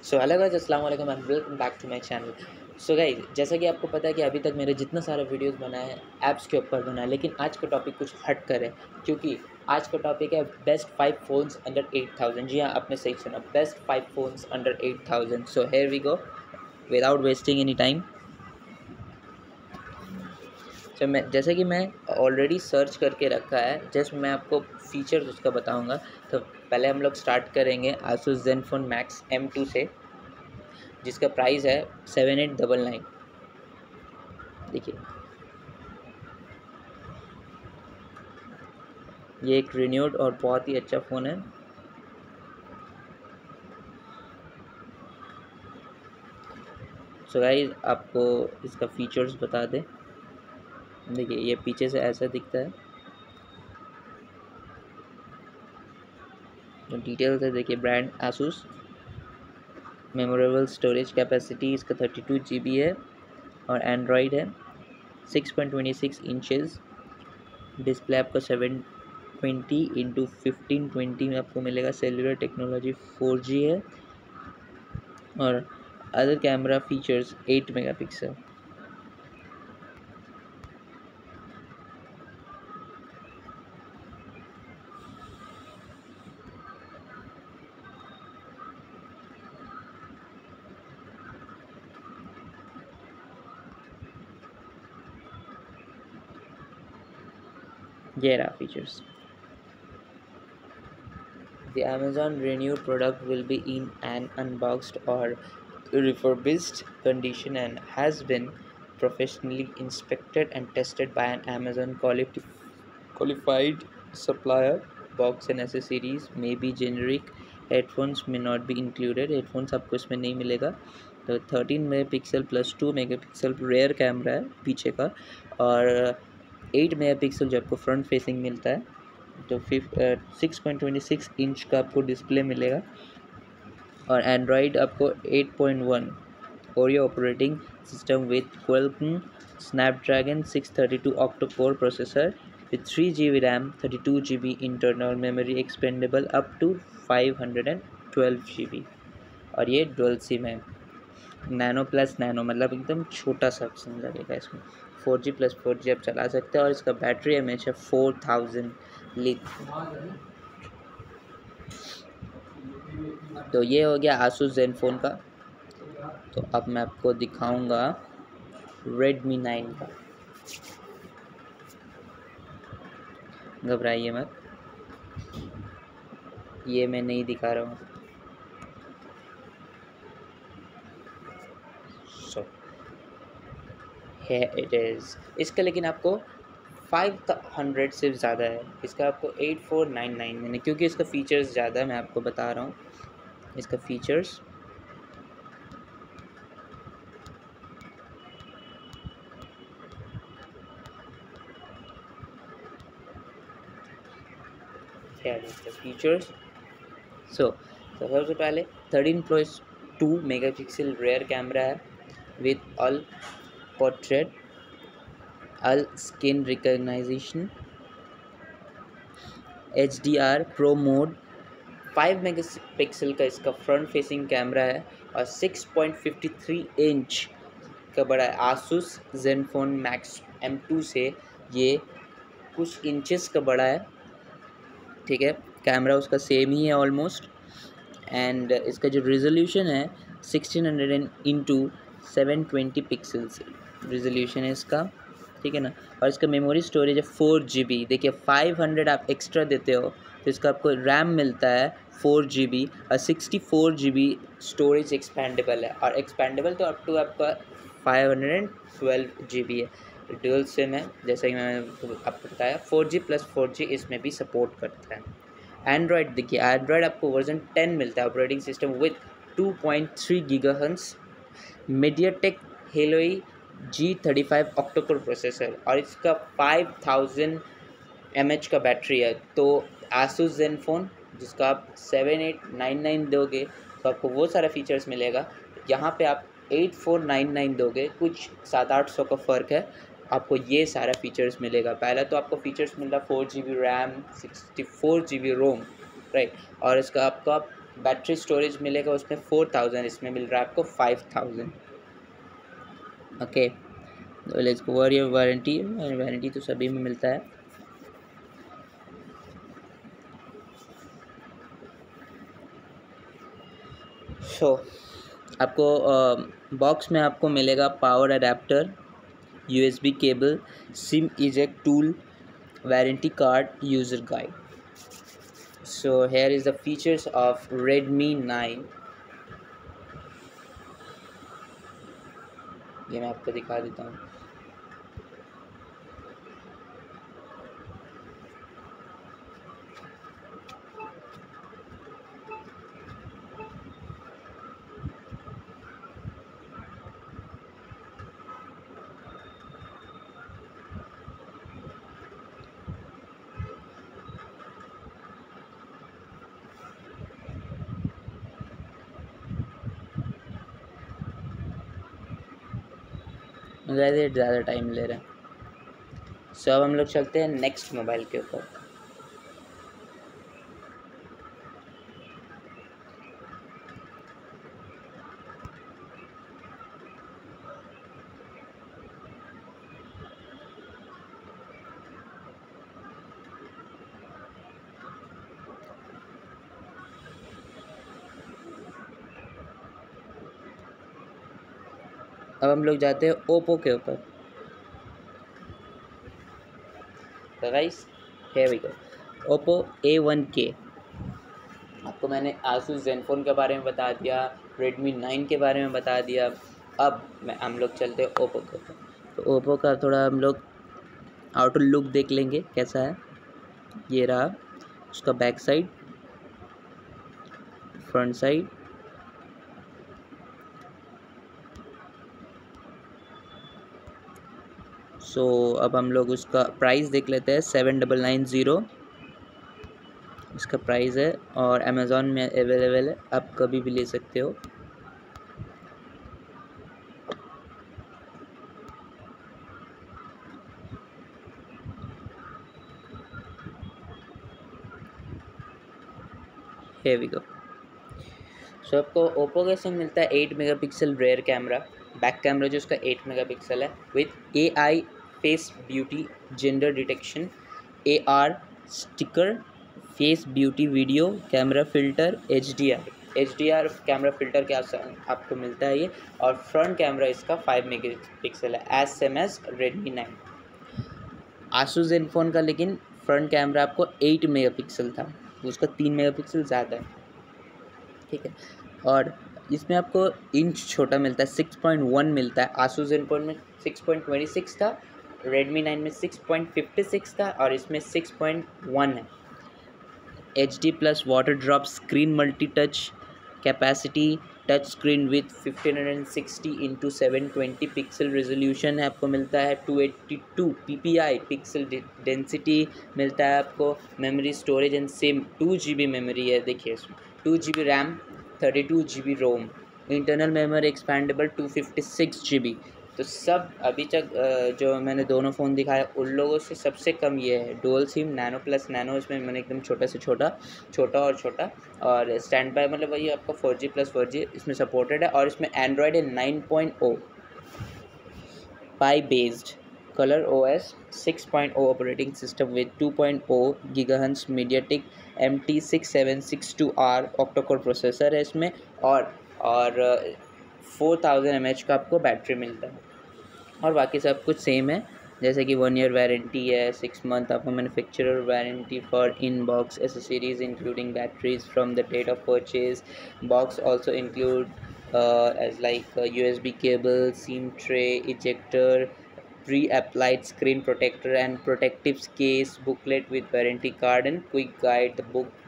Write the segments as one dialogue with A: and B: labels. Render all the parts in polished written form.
A: So hello guys, अस्सलाम वालेकुम and welcome back to my channel. So guys, जैसा कि आपको पता है कि अभी तक मेरे जितना सारा वीडियोस बनाए हैं ऐप्स के ऊपर बना है, लेकिन आज का टॉपिक कुछ हट कर है, क्योंकि आज का टॉपिक है बेस्ट 5 फ़ोन्स अंडर 8000। जी हाँ, आपने सही सुना, best 5 phones under 8000। So here we go without wasting any time. तो मैं ऑलरेडी सर्च करके रखा है, जस्ट मैं आपको फीचर्स उसका बताऊंगा। तो पहले हम लोग स्टार्ट करेंगे Asus Zenfone Max M2 से, जिसका प्राइस है 7899। देखिए, ये एक रिन्यूड और बहुत ही अच्छा फ़ोन है। सो गाइस, आपको इसका फीचर्स बता दें। देखिए, ये पीछे से ऐसा दिखता है। जो डिटेल्स है, देखिए, brand Asus, memorable storage capacity इसका 32 GB है और एंड्रॉयड है। 6.26 इंचेस डिस्प्ले आपका 720x1520 में आपको मिलेगा। सेलुलर टेक्नोलॉजी 4G है और अदर कैमरा फीचर्स 8 मेगापिक्सल। ये रहा features. The Amazon Renew product will be in an unboxed or refurbished condition and has been professionally inspected and tested by an Amazon qualified supplier. Box and accessories may be generic. Headphones may not be included. Headphones आपको इसमें नहीं मिलेगा। तो 13 megapixel plus 2 megapixel rear camera है पीछे का, और 8 megapixel जो आपको फ्रंट फेसिंग मिलता है। तो 6.26 इंच का आपको डिस्प्ले मिलेगा और एंड्रॉयड आपको 8.1 Oreo operating system with Qualcomm Snapdragon 632 octa-core processor with 3 GB RAM, 32 GB internal memory expandable up to 512 GB। और ये डुअल सिम है, नैनो प्लस नैनो, मतलब एकदम छोटा सा सिम लगेगा इसमें। 4G प्लस 4G आप चला सकते हैं और इसका बैटरी एमएच है 4000 लिथ। तो ये हो गया Asus Zenfone का। तो अब मैं आपको दिखाऊंगा Redmi 9 का। घबराइए मत, ये मैं नहीं दिखा रहा हूँ। सो here it is। इसका लेकिन आपको 500 से ज़्यादा है, इसका आपको 8499 मैंने, क्योंकि इसका फीचर्स ज़्यादा है, मैं आपको बता रहा हूँ इसका फीचर्स। फीचर्स। सो सबसे पहले 13.2 मेगापिक्सल रेयर कैमरा है with all portrait, all skin recognisation, HDR pro mode. 5 megapixel का इसका फ्रंट फेसिंग कैमरा है और 6.53 इंच का बड़ा है। Asus Zenfone Max M2 से ये कुछ इंचेस का बड़ा है, ठीक है। कैमरा उसका सेम ही है ऑलमोस्ट, एंड इसका जो रिजोल्यूशन है 1600 इंटू 720 पिक्सल्स रिजोल्यूशन है इसका, ठीक है ना। और इसका मेमोरी स्टोरेज है 4 GB। देखिए, 500 आप एक्स्ट्रा देते हो तो इसका आपको रैम मिलता है 4 GB और 64 GB स्टोरेज एक्सपेंडेबल है, और एक्सपेंडेबल तो अप टू आपका 512 GB है। डुअल सिम है, जैसे कि मैंने आपको बताया। 4G प्लस 4G इसमें भी सपोर्ट करता है। एंड्रॉयड, देखिए, एंड्रॉयड आपको वर्जन 10 मिलता है operating system with 2.3 gigahertz MediaTek Helio G35 octa core processor, और इसका 5000 mAh का बैटरी है। तो Asus Zenfone जिसका आप 7899 दोगे तो आपको वो सारा फीचर्स मिलेगा। यहाँ पे आप 8499 दोगे, कुछ 700-800 का फ़र्क है, आपको ये सारा फीचर्स मिलेगा। पहला तो आपको फीचर्स मिल रहा 4 GB रैम, 64 GB रोम, राइट। और इसका आपका बैटरी स्टोरेज मिलेगा उसमें 4000, इसमें मिल रहा है आपको 5000। ओके, तो लेट्स गो वारंटी। वारंटी तो सभी में मिलता है। सो आपको बॉक्स में आपको मिलेगा power adapter, USB cable, SIM eject tool, warranty card, user guide. So here is the features of Redmi 9। ये मैं आपको दिखा देता हूँ। ज़्यादा टाइम ले रहे हैं। सो अब हम लोग चलते हैं नेक्स्ट मोबाइल के ऊपर। अब हम लोग जाते हैं ओप्पो के ऊपर। तो guys here we go, Oppo A1K। आपको मैंने आसूस ज़ेनफोन के बारे में बता दिया, Redmi 9 के बारे में बता दिया। अब हम लोग चलते हैं ओप्पो के ऊपर। तो ओप्पो का थोड़ा हम लोग आउटर लुक देख लेंगे कैसा है। ये रहा उसका बैक साइड, फ्रंट साइड। सो अब हम लोग उसका प्राइस देख लेते हैं। 7990 इसका प्राइस है और अमेज़ॉन में अवेलेबल है, आप कभी भी ले सकते हो। Here we go। सो आपको ओप्पो के संग मिलता है 8 megapixel rear camera. Back camera जो उसका 8 मेगापिक्सल है with AI face beauty gender detection, AR sticker, face beauty video camera filter, HDR camera filter के आपको मिलता है ये। और फ्रंट कैमरा इसका 5 मेगापिक्सल है as same as Redmi 9। Asus Zenfone का लेकिन फ्रंट कैमरा आपको 8 मेगापिक्सल था, उसका 3 मेगापिक्सल ज़्यादा है, ठीक है। और इसमें आपको इंच छोटा मिलता है, 6.1 मिलता है। आसूस ज़ेनफोन में 6.26 था, Redmi 9 में 6.56 था और इसमें 6.1 है। HD plus water drop screen multi touch capacity, touch screen with 1560x720 pixel resolution है, आपको मिलता है 282 ppi पिक्सल डेंसिटी मिलता है आपको। Memory storage and same 2 GB memory है, देखिए इसमें 2 GB रैम, 32 GB रोम, इंटरनल मेमोरी एक्सपैंडेबल 256 GB। तो सब अभी तक जो मैंने दोनों फ़ोन दिखाया उन लोगों से सबसे कम ये है। Dual SIM nano plus nano, इसमें मैंने एकदम छोटा से छोटा, छोटा और छोटा। और स्टैंड बाय मतलब वही आपका 4G प्लस 4G इसमें सपोर्टेड है। और इसमें एंड्रॉयड है 9.0 Pie based, colour OS 6.0 operating system with 2.0 gigahertz MediaTek MT6762R octa core processor है इसमें। और 4000 mAh का आपको बैटरी मिलता है। और बाकी सब कुछ सेम है, जैसे कि 1 ईयर वारंटी है, 6 मंथ आपको manufacturer warranty for in box accessories including batteries from the date of purchase. Box also include as like USB cable, SIM tray, ejector, pre-applied screen protector and protective case, booklet with warranty card and quick guide।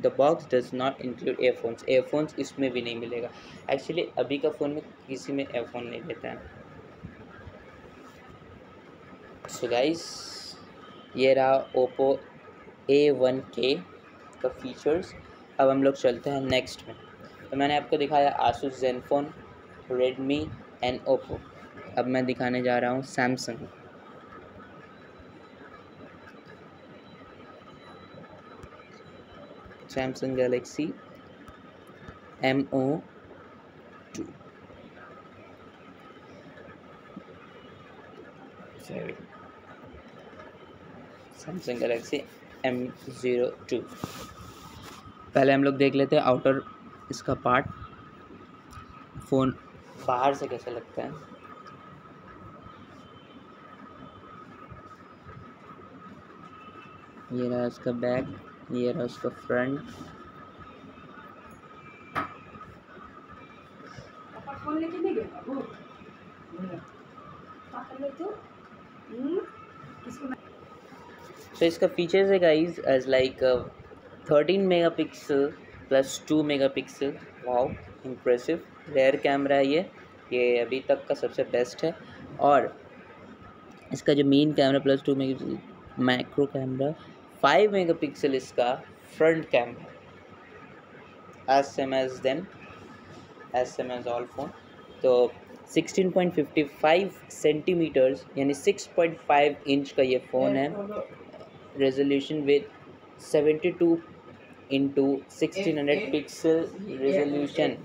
A: The box does not include earphones इसमें भी नहीं मिलेगा। Actually अभी का phone में किसी में earphone नहीं देता है। सो गाइस ये रहा ओप्पो A1K का फीचर्स। अब हम लोग चलते हैं नेक्स्ट में। तो मैंने आपको दिखाया Asus ZenFone, Redmi and Oppo. अब मैं दिखाने जा रहा हूँ Samsung. Samsung Galaxy MO2 Samsung Galaxy M02। पहले हम लोग देख लेते हैं आउटर इसका पार्ट, फ़ोन बाहर से कैसा लगता है। ये रहा इसका बैक, ये रहा उसका फ्रंट। तो इसका फीचर्स है guys as like 13 megapixel plus 2 megapixel. Wow, impressive rear camera है ये अभी तक का सबसे बेस्ट है। और इसका जो main camera plus 2 megapixel macro camera, 5 megapixel इसका front camera, as same as them, as same as all phone. तो 16.55 सेंटीमीटर्स यानी 6.5 इंच का ये फ़ोन है। Resolution with 72 into 1600 pixel resolution.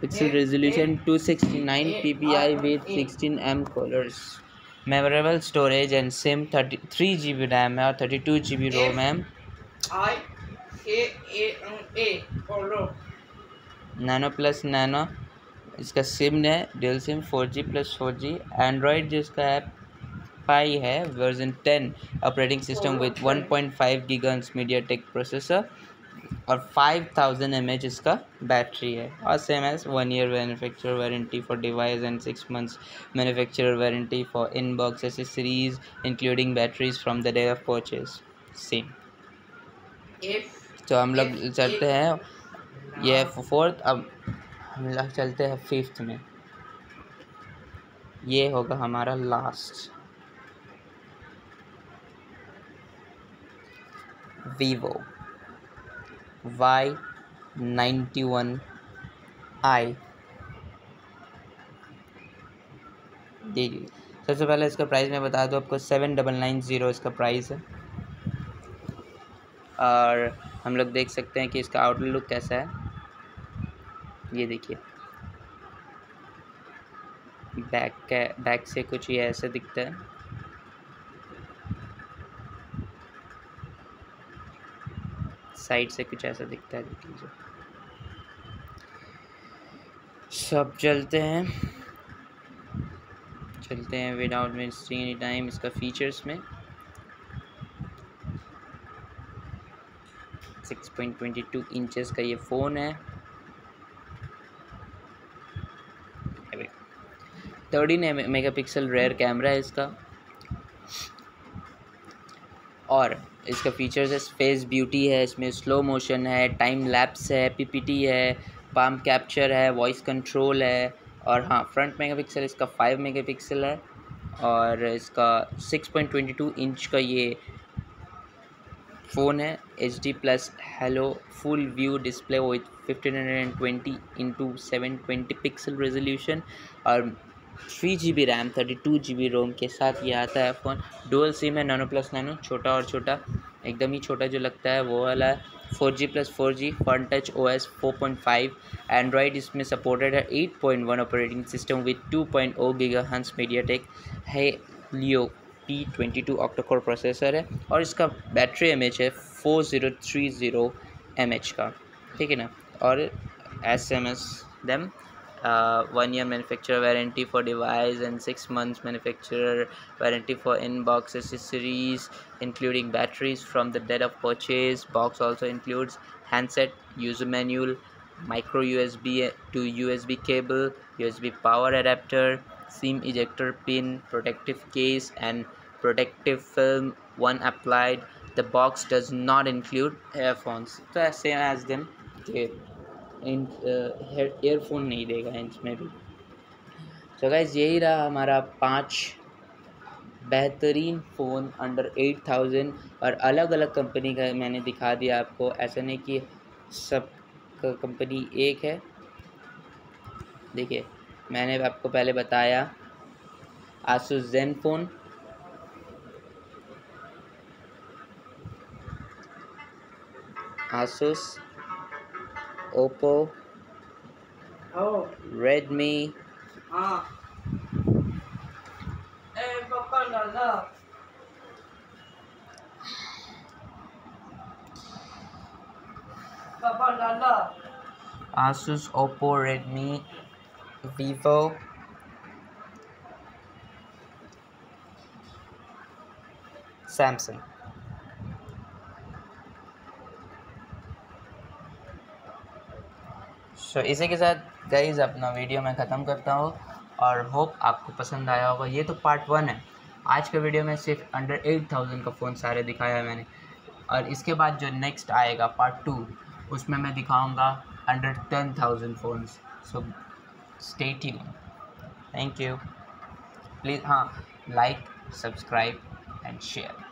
A: Pixel resolution 269 ppi with 16 colors। Memorable storage and SIM 33 GB RAM है और 32 GB ROM है। Nano plus nano इसका SIM है, dual SIM 4G plus 4G। Android जिसका है पाई है, version 10 operating system with 1.5 gigahertz MediaTek processor और 5000 mAh इसका बैटरी है। और same as 1 year manufacturer warranty for device and 6 months manufacturer warranty for inbox accessories including batteries from the day of purchase same. तो हम लोग चलते हैं, ये फोर्थ, अब हम लोग चलते हैं फिफ्थ में। ये होगा हमारा लास्ट, वीवो Y91i। देखिए सबसे पहले इसका प्राइस मैं बता दूं आपको, 7990 इसका प्राइस है। और हम लोग देख सकते हैं कि इसका आउटलुक कैसा है। ये देखिए बैक से कुछ ये ऐसे दिखता है। साइड से कुछ ऐसा दिखता है, देख लीजिए। सब चलते हैं विदाउट वेस्टिंग एनी टाइम इसका फीचर्स में। 6.22 इंचेस का ये फ़ोन है। 13 मेगापिक्सल रेयर कैमरा है इसका। और इसका फीचर्स है, फेस ब्यूटी है, इसमें स्लो मोशन है, टाइम लैप्स है, पीपीटी है, पाम कैप्चर है, वॉइस कंट्रोल है। और हाँ, फ्रंट मेगापिक्सल इसका 5 मेगापिक्सल है। और इसका 6.22 इंच का ये फ़ोन है। HD plus hello full view display with 1520 into 720 pixel resolution और 3 GB रैम 32 GB रोम के साथ ये आता है फ़ोन। डुअल सिम है, नैनो प्लस नैनो, छोटा और छोटा, एकदम ही छोटा जो लगता है वो वाला है। 4G plus 4G, fun touch OS 4.5। Android इसमें सपोर्टेड है 8.1 operating system with 2.0 gigahertz MediaTek है लियो P22 ऑक्टा-कोर प्रोसेसर है। और इसका बैटरी एमएच है 4030 mAh का, ठीक है ना। और SMS them 1 year manufacturer warranty for device and 6 months manufacturer warranty for in-box accessories including batteries from the date of purchase. Box also includes handset, user manual, micro USB to USB cable, USB power adapter, SIM ejector pin, protective case and protective film one applied. The box does not include earphones. So same as them, in earphone नहीं देगा इसमें भी। तो guys यही रहा हमारा 5 बेहतरीन phone under 8000 और अलग अलग कंपनी का मैंने दिखा दिया आपको। ऐसा नहीं कि सब कंपनी एक है। देखिए मैंने आपको पहले बताया Asus Zenfone, Asus, Oppo, Redmi, Asus, Oppo, Redmi, Vivo, Samsung। So इसी के साथ गाइज अपना वीडियो मैं ख़त्म करता हूँ और होप आपको पसंद आया होगा। ये तो पार्ट 1 है। आज के वीडियो में सिर्फ अंडर 8000 का फ़ोन सारे दिखाया है मैंने, और इसके बाद जो नेक्स्ट आएगा पार्ट 2 उसमें मैं दिखाऊंगा under 10,000 phones. So stay tune. Thank you. Please हाँ, लाइक, सब्सक्राइब एंड शेयर।